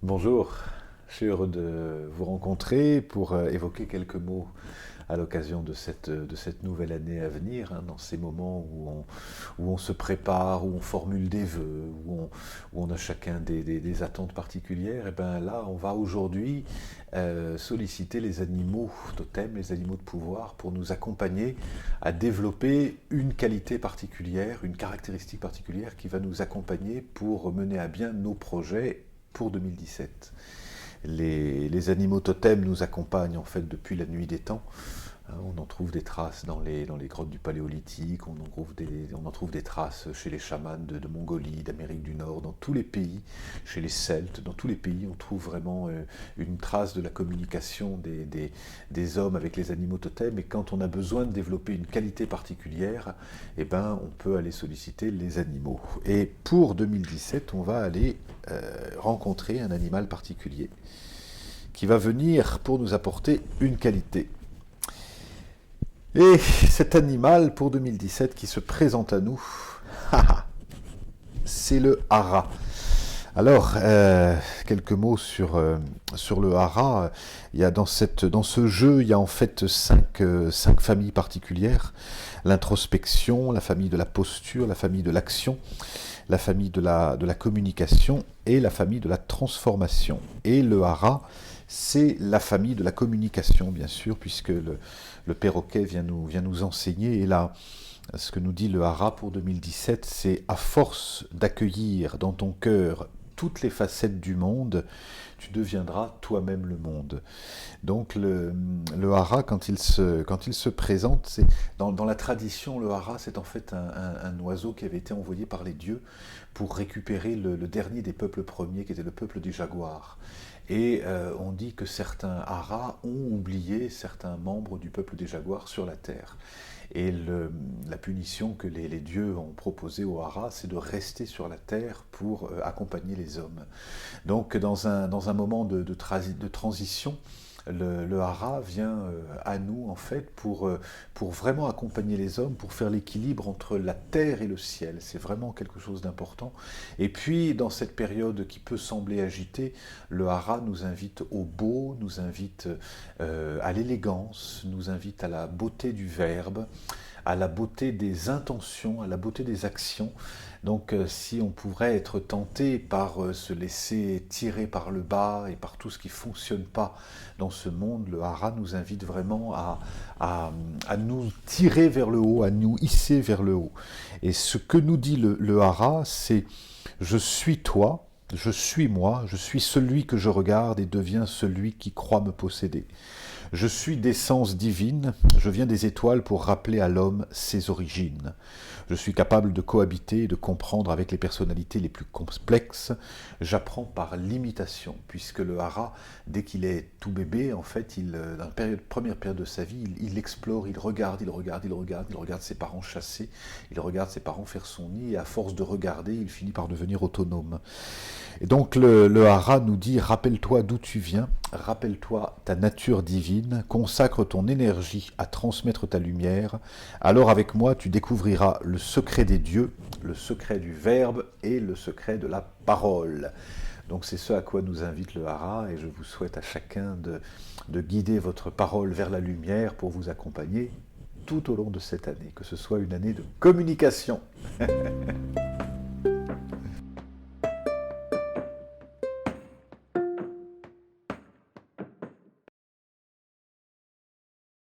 Bonjour, je suis heureux de vous rencontrer pour évoquer quelques mots à l'occasion de cette nouvelle année à venir, hein, dans ces moments où on se prépare, où on formule des vœux, où on a chacun des attentes particulières. Et bien là, on va aujourd'hui solliciter les animaux totems, les animaux de pouvoir, pour nous accompagner à développer une qualité particulière, une caractéristique particulière qui va nous accompagner pour mener à bien nos projets pour 2017. Les animaux totems nous accompagnent en fait depuis la nuit des temps. On en trouve des traces dans les grottes du Paléolithique, on en trouve des traces chez les chamans de Mongolie, d'Amérique du Nord, dans tous les pays, chez les Celtes, dans tous les pays, on trouve vraiment une trace de la communication des hommes avec les animaux totems. Et quand on a besoin de développer une qualité particulière, eh ben, on peut aller solliciter les animaux. Et pour 2017, on va aller rencontrer un animal particulier qui va venir pour nous apporter une qualité. Et cet animal pour 2017 qui se présente à nous, c'est le hara. Alors, quelques mots sur le hara. Il y a dans ce jeu, il y a en fait cinq familles particulières. L'introspection, la famille de la posture, la famille de l'action, la famille de la communication et la famille de la transformation. Et le hara, c'est la famille de la communication, bien sûr, puisque le perroquet vient nous enseigner. Et là, ce que nous dit le hara pour 2017, c'est à force d'accueillir dans ton cœur toutes les facettes du monde, tu deviendras toi-même le monde. Donc le hara, quand il se présente, c'est dans la tradition, le hara, c'est en fait un oiseau qui avait été envoyé par les dieux pour récupérer le dernier des peuples premiers, qui était le peuple des jaguars. Et on dit que certains haras ont oublié certains membres du peuple des jaguars sur la terre. Et la punition que les dieux ont proposée aux haras, c'est de rester sur la terre pour accompagner les hommes. Donc dans un moment de transition, le hara vient à nous en fait pour vraiment accompagner les hommes, pour faire l'équilibre entre la terre et le ciel. C'est vraiment quelque chose d'important. Et puis dans cette période qui peut sembler agitée, le hara nous invite au beau, nous invite à l'élégance, nous invite à la beauté du verbe, à la beauté des intentions, à la beauté des actions. Donc si on pourrait être tenté par se laisser tirer par le bas et par tout ce qui ne fonctionne pas dans ce monde, le hara nous invite vraiment à nous tirer vers le haut, à nous hisser vers le haut. Et ce que nous dit le hara, c'est « je suis toi ». Je suis moi, je suis celui que je regarde et deviens celui qui croit me posséder. Je suis d'essence divine, je viens des étoiles pour rappeler à l'homme ses origines. Je suis capable de cohabiter et de comprendre avec les personnalités les plus complexes. J'apprends par l'imitation, puisque le hara, dès qu'il est tout bébé, en fait, dans la première période de sa vie, il explore, il regarde ses parents chasser, il regarde ses parents faire son nid, et à force de regarder, il finit par devenir autonome. Et donc le hara nous dit, rappelle-toi d'où tu viens, rappelle-toi ta nature divine, consacre ton énergie à transmettre ta lumière, alors avec moi tu découvriras le secret des dieux, le secret du verbe et le secret de la parole. Donc c'est ce à quoi nous invite le hara, et je vous souhaite à chacun de guider votre parole vers la lumière pour vous accompagner tout au long de cette année, que ce soit une année de communication.